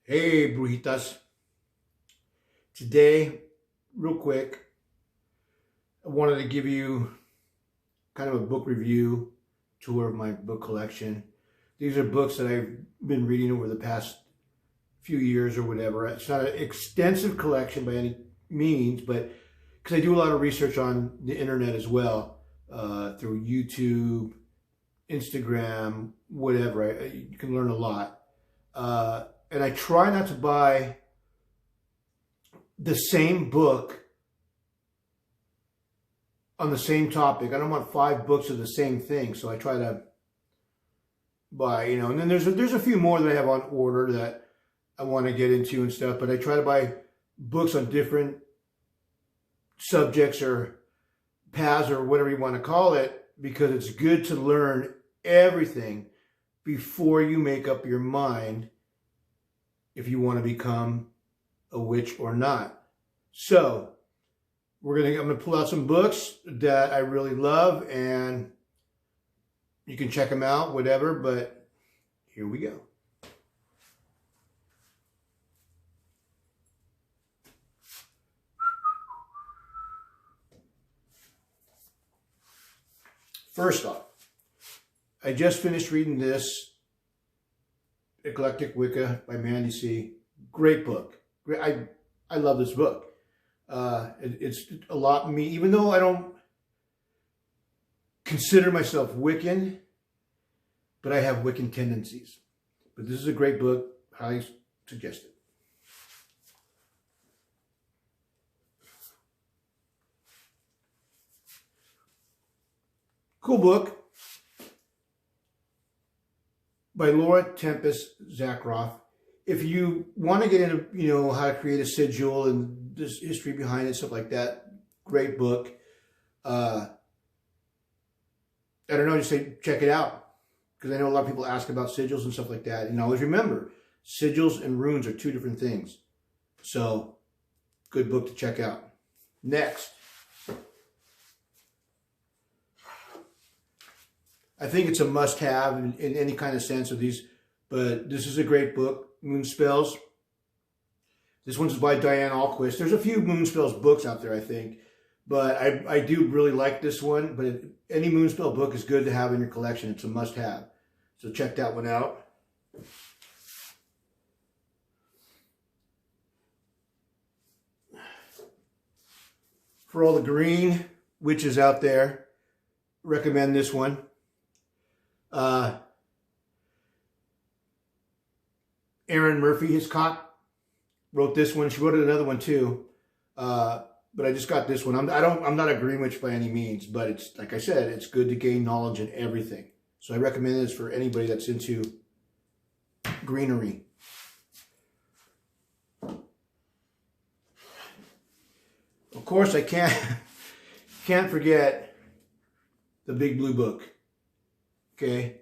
Hey, brujitas. Today, real quick, I wanted to give you kind of a book review tour of my book collection. These are books that I've been reading over the past few years or whatever. It's not an extensive collection by any means, but because I do a lot of research on the internet as well, through YouTube, Instagram, whatever. You can learn a lot. And I try not to buy the same book on the same topic. I don't want 5 books of the same thing, so I try to buy, and then there's a few more that I have on order that I want to get into and stuff, but I try to buy books on different subjects or paths or whatever you want to call it, because it's good to learn everything before you make up your mind if you want to become a witch or not. So I'm gonna pull out some books that I really love, and you can check them out, whatever, but here we go. First off, I just finished reading this Eclectic Wicca by Mandy C. Great book. I love this book. It's a lot me, even though I don't consider myself Wiccan, but I have Wiccan tendencies. But this is a great book. Highly suggest it. Cool book by Laura Tempest Zakroff. If you want to get into, how to create a sigil and this history behind it, stuff like that, great book. I don't know, just say check it out, because I know a lot of people ask about sigils and stuff like that. And always remember, sigils and runes are 2 different things. So, good book to check out. Next. I think it's a must-have in any kind of sense of these, but this is a great book, Moon Spells. This one's by Diane Alquist. There's a few Moon Spells books out there, I think, but I do really like this one. But any Moon Spell book is good to have in your collection. It's a must-have. So check that one out. For all the green witches out there, recommend this one. Erin Murphy Hiscock wrote this one. She wrote another one too, but I just got this one. I'm not a green witch by any means, but it's, like I said, it's good to gain knowledge in everything. So I recommend this for anybody that's into greenery. Of course, I can't forget the Big Blue Book. Okay.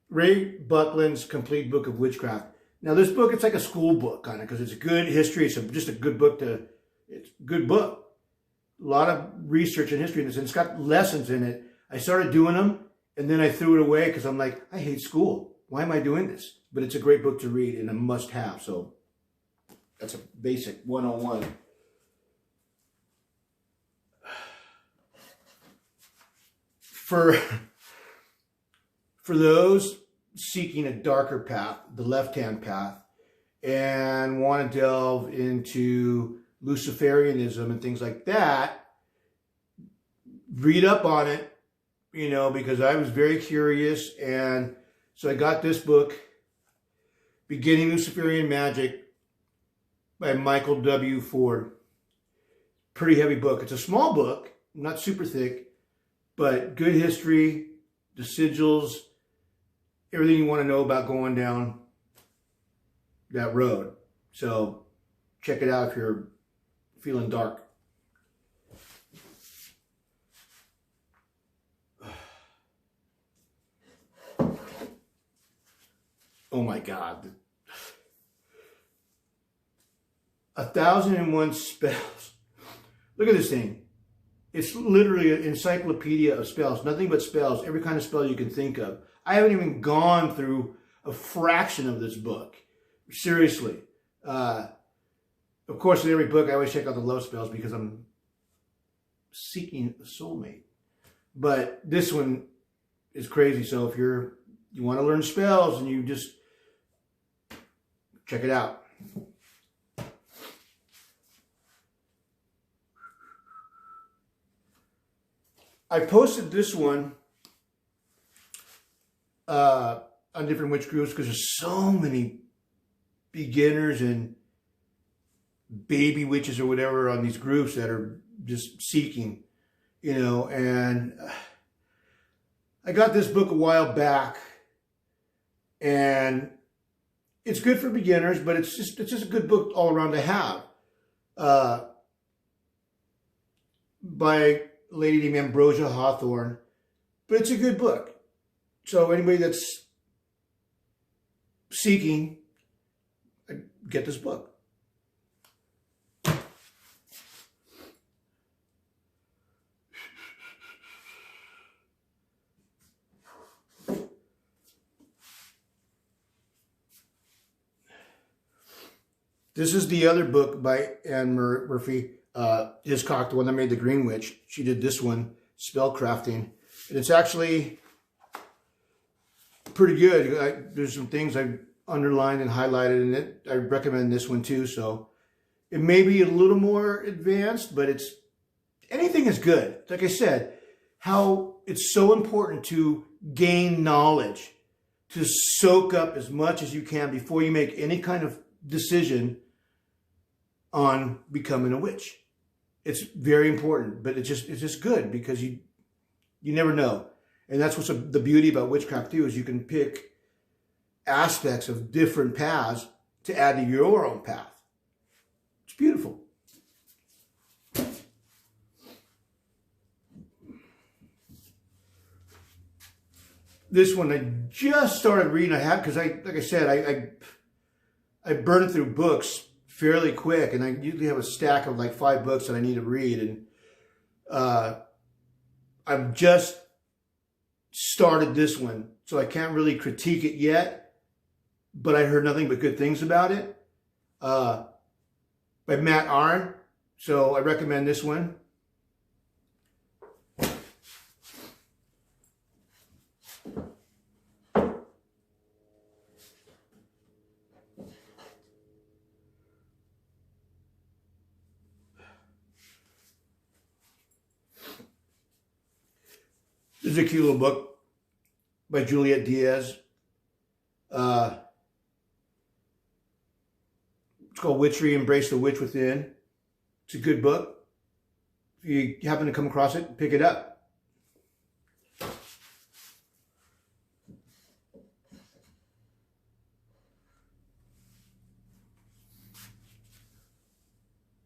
Ray Buckland's Complete Book of Witchcraft. Now this book, it's like a school book kind of, because it's a good history. It's just a good book it's a good book. A lot of research and history in this, and it's got lessons in it. I started doing them, and then I threw it away because I'm like, I hate school. Why am I doing this? But it's a great book to read and a must have. So that's a basic 101. For those seeking a darker path, the left-hand path, and want to delve into Luciferianism and things like that, read up on it, because I was very curious. And so I got this book, Beginning Luciferian Magic by Michael W. Ford. Pretty heavy book. It's a small book, not super thick, but good history, the sigils, everything you want to know about going down that road. So check it out if you're feeling dark. Oh my God. 1,001 Spells. Look at this thing. It's literally an encyclopedia of spells. Nothing but spells. Every kind of spell you can think of. I haven't even gone through a fraction of this book. Seriously. Of course, in every book, I always check out the love spells because I'm seeking a soulmate. But this one is crazy. So if you want to learn spells and you just check it out. I posted this one on different witch groups because there's so many beginners and baby witches or whatever on these groups that are just seeking, you know. And I got this book a while back, and it's good for beginners, but it's just a good book all around to have. By a lady named Ambrosia Hawthorne, but it's a good book. So anybody that's seeking, get this book. This is the other book by Anne Murphy Hiscock, the one that made The Green Witch. She did this one, Spellcrafting. And it's actually pretty good. There's some things I've underlined and highlighted in it. I recommend this one too. So it may be a little more advanced, but anything is good. Like I said, how it's so important to gain knowledge, to soak up as much as you can before you make any kind of decision on becoming a witch. It's very important, but it's just good because you never know. And that's what's the beauty about witchcraft too, is you can pick aspects of different paths to add to your own path. It's beautiful. This one I just started reading. I have because like I said, I burn through books fairly quick, and I usually have a stack of like 5 books that I need to read, and I've just started this one, so I can't really critique it yet, but I heard nothing but good things about it, by Matt Arn, so I recommend this one. This is a cute little book by Juliet Diaz. It's called Witchery Embrace the Witch Within. It's a good book. If you happen to come across it, pick it up.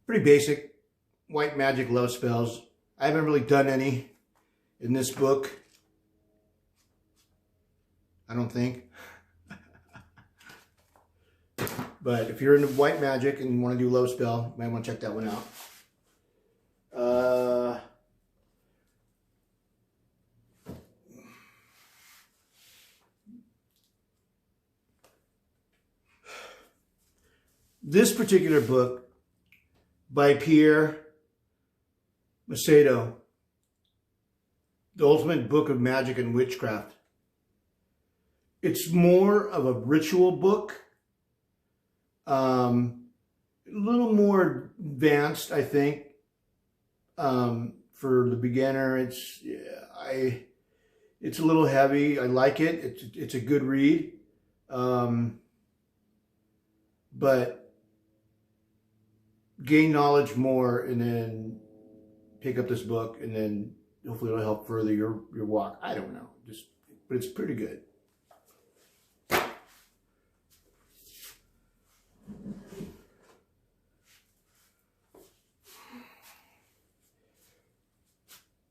Pretty basic white magic love spells. I haven't really done any in this book, I don't think. But if you're into white magic and you want to do love spell, you might want to check that one out. This particular book by Pierre Macedo, The Ultimate Book of Magic and Witchcraft. It's more of a ritual book. A little more advanced, I think, for the beginner. It's a little heavy. I like it. It's a good read. But gain knowledge more and then pick up this book, and then hopefully it'll help further your walk. I don't know. But it's pretty good.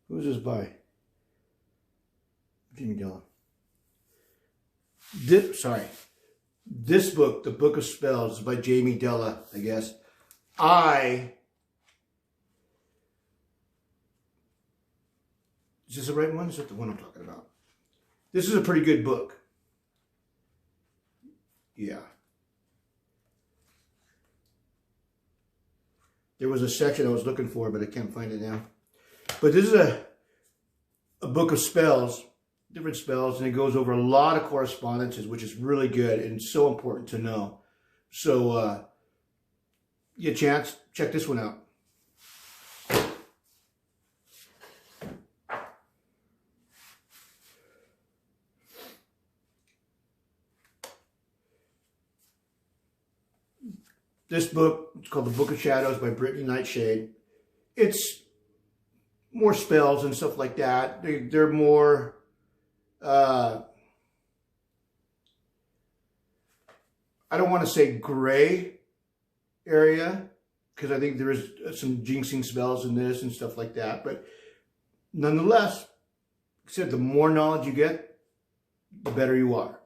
Who's this by? Jamie Della. This book, The Book of Spells, is by Jamie Della, I guess. Is this the right one? Is that the one I'm talking about? This is a pretty good book. Yeah. There was a section I was looking for, but I can't find it now. But this is a book of spells, different spells, and it goes over a lot of correspondences, which is really good and so important to know. So, get a chance, check this one out. This book, it's called The Book of Shadows by Brittany Nightshade. It's more spells and stuff like that. They're more, I don't want to say gray area, because I think there is some jinxing spells in this and stuff like that. But nonetheless, except the more knowledge you get, the better you are.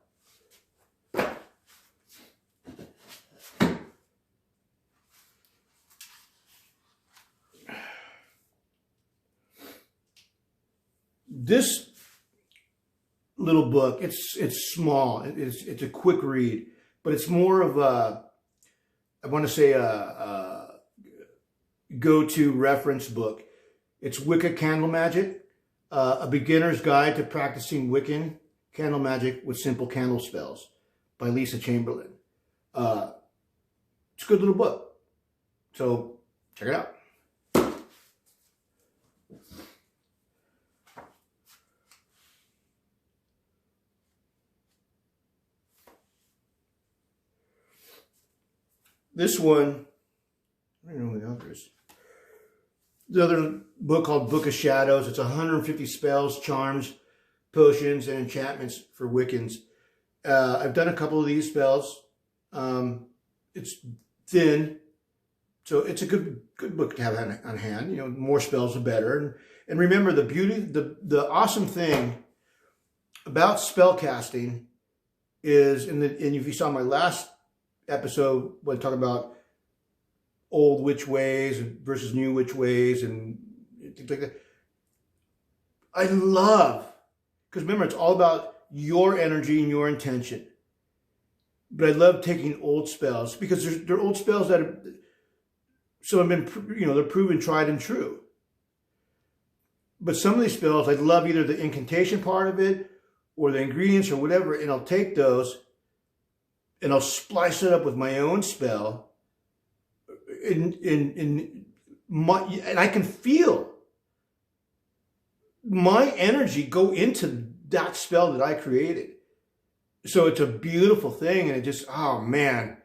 This little book, it's small, it's a quick read, but it's more of a, I want to say a go-to reference book. It's Wicca Candle Magic, a beginner's guide to practicing Wiccan candle magic with simple candle spells by Lisa Chamberlain. It's a good little book, so check it out. This one, I don't know who the author is. The other book called Book of Shadows. It's 150 spells, charms, potions, and enchantments for Wiccans. I've done a couple of these spells. It's thin, so it's a good book to have on hand. You know, more spells the better. And remember, the beauty, the awesome thing about spell casting is, and if you saw my last episode when I talk about old witch ways versus new witch ways and things like that. I love, because remember, it's all about your energy and your intention. But I love taking old spells because they're old spells that have, some have been, you know, they're proven tried and true. But some of these spells, I love either the incantation part of it or the ingredients or whatever, and I'll take those and I'll splice it up with my own spell, and I can feel my energy go into that spell that I created. So it's a beautiful thing, and it just, oh man,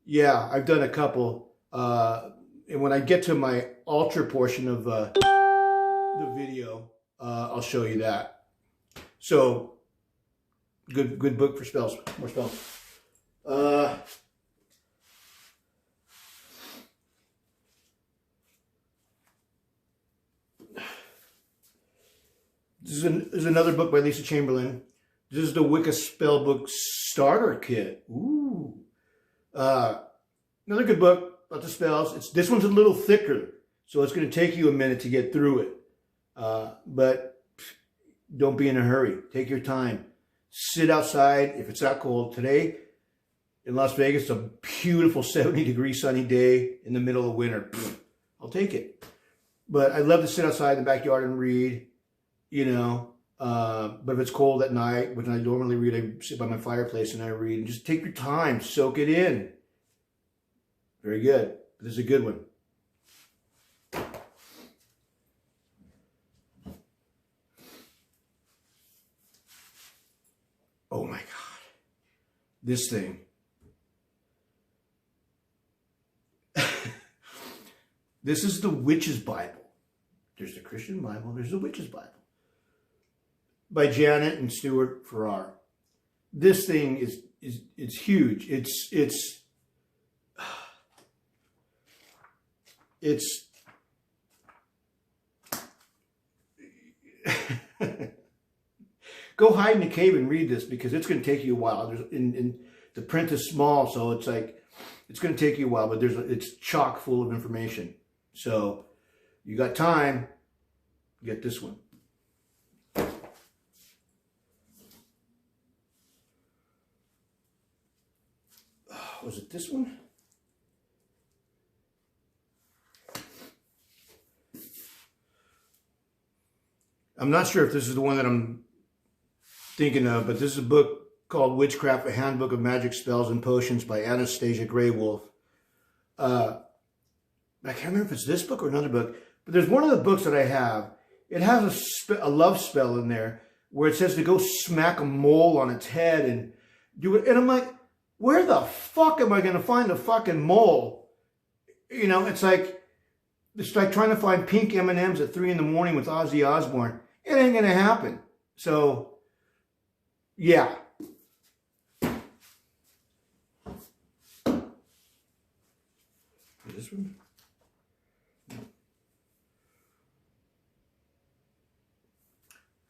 yeah, I've done a couple. And when I get to my altar portion of the video, I'll show you that. So good book for spells, more spells. This is another book by Lisa Chamberlain. This is the Wicca Spellbook Starter Kit. Ooh. Another good book about the spells. This one's a little thicker, so it's going to take you a minute to get through it. But don't be in a hurry. Take your time. Sit outside if it's that cold. Today in Las Vegas, it's a beautiful 70-degree sunny day in the middle of winter. I'll take it. But I love to sit outside in the backyard and read, you know. But if it's cold at night, which I normally read, I sit by my fireplace and I read. And just take your time. Soak it in. Very good. This is a good one. Oh my God. This thing. This is the Witch's Bible. There's the Christian Bible. There's the Witch's Bible. By Janet and Stuart Farrar. This thing is huge. It's go hide in a cave and read this, because it's going to take you a while. The print is small, so it's like it's going to take you a while, but it's chock full of information. So you got time, get this one. Was it this one? I'm not sure if this is the one that I'm thinking of, but this is a book called Witchcraft, A Handbook of Magic Spells and Potions by Anastasia Graywolf. I can't remember if it's this book or another book, but there's one of the books that I have. It has a love spell in there where it says to go smack a mole on its head and do it. And I'm like, where the fuck am I going to find a fucking mole? You know, it's like trying to find pink M&Ms at 3 in the morning with Ozzy Osbourne. It ain't going to happen. So, yeah. This one?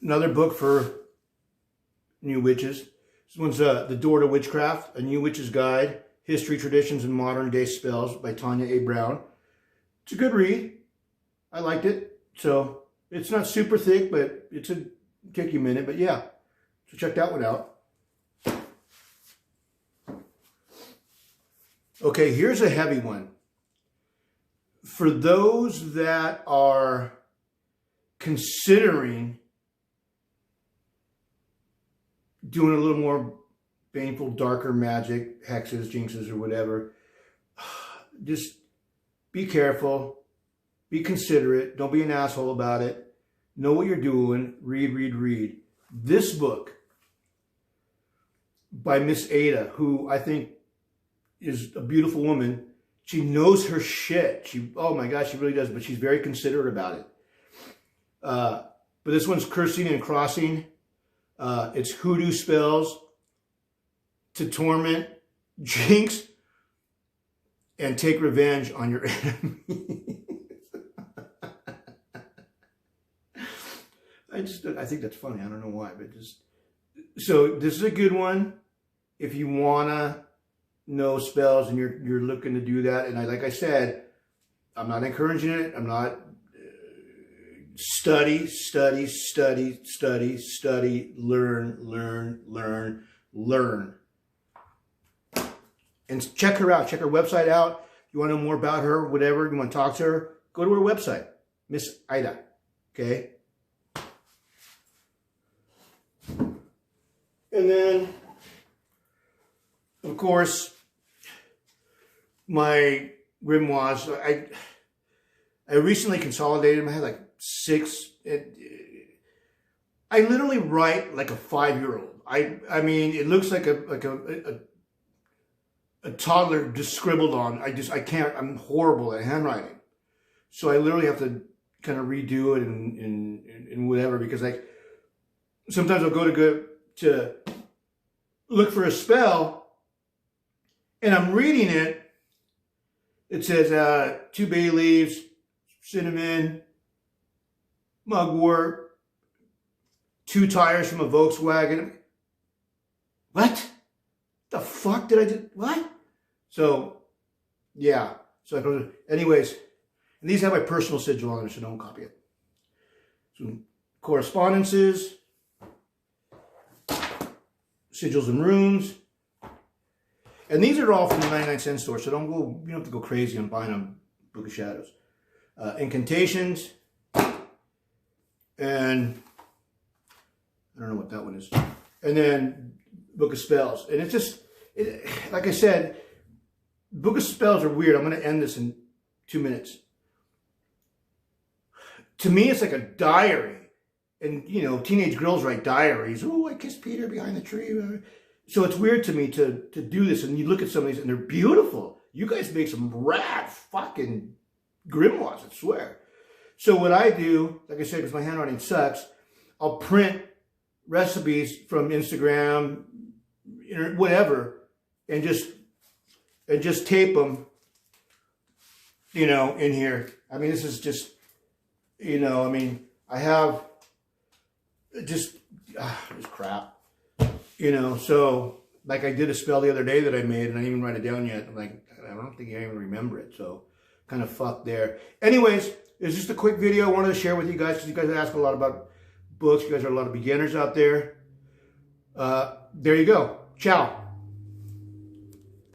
Another book for new witches. This one's The Door to Witchcraft, A New Witch's Guide, History, Traditions, and Modern Day Spells by Tanya A. Brown. It's a good read. I liked it. So, it's not super thick, but it'll take you a minute. But yeah, so check that one out. Okay, here's a heavy one. For those that are considering doing a little more painful, darker magic, hexes, jinxes, or whatever, just be careful, be considerate, don't be an asshole about it, know what you're doing, read. This book by Miss Ada, who I think is a beautiful woman, she knows her shit. Oh my gosh, she really does, but she's very considerate about it. But this one's Cursing and Crossing. It's hoodoo spells to torment, jinx, and take revenge on your enemy. I think that's funny. I don't know why, but just... So this is a good one if you want to know spells and you're looking to do that. And like I said, I'm not encouraging it. I'm not... Study, learn. And check her out. Check her website out. If you want to know more about her, whatever, you want to talk to her, go to her website, Miss Ida. Okay? And then, of course, my grimoires, I recently consolidated them. I had like 6. I literally write like a 5-year-old. I mean, it looks like a toddler just scribbled on. I can't. I'm horrible at handwriting, so I literally have to kind of redo it and whatever, because like sometimes I'll go to look for a spell, and I'm reading it. It says 2 bay leaves, cinnamon, mugwort, 2 tires from a Volkswagen. What? The fuck did I do? What? So, yeah. So I go, anyways, and these have my personal sigil on them, so don't copy it. So, correspondences, sigils and runes. And these are all from the 99-cent store, so you don't have to go crazy on buying them. Book of Shadows. Incantations. And I don't know what that one is. And then Book of Spells. And it's just, like I said, Book of Spells are weird. I'm going to end this in 2 minutes. To me, it's like a diary. And, you know, teenage girls write diaries. Oh, I kissed Peter behind the tree. So it's weird to me to do this. And you look at some of these and they're beautiful. You guys make some rad fucking grimoires, I swear. So what I do, like I said, because my handwriting sucks, I'll print recipes from Instagram, whatever, and just tape them, you know, in here. I mean, this is just, you know, I mean, I have just crap, you know. So like I did a spell the other day that I made, and I didn't even write it down yet. I'm like, I don't think I even remember it. So kind of fucked there. Anyways, it's just a quick video I wanted to share with you guys, because you guys ask a lot about books. You guys are a lot of beginners out there. There you go. Ciao.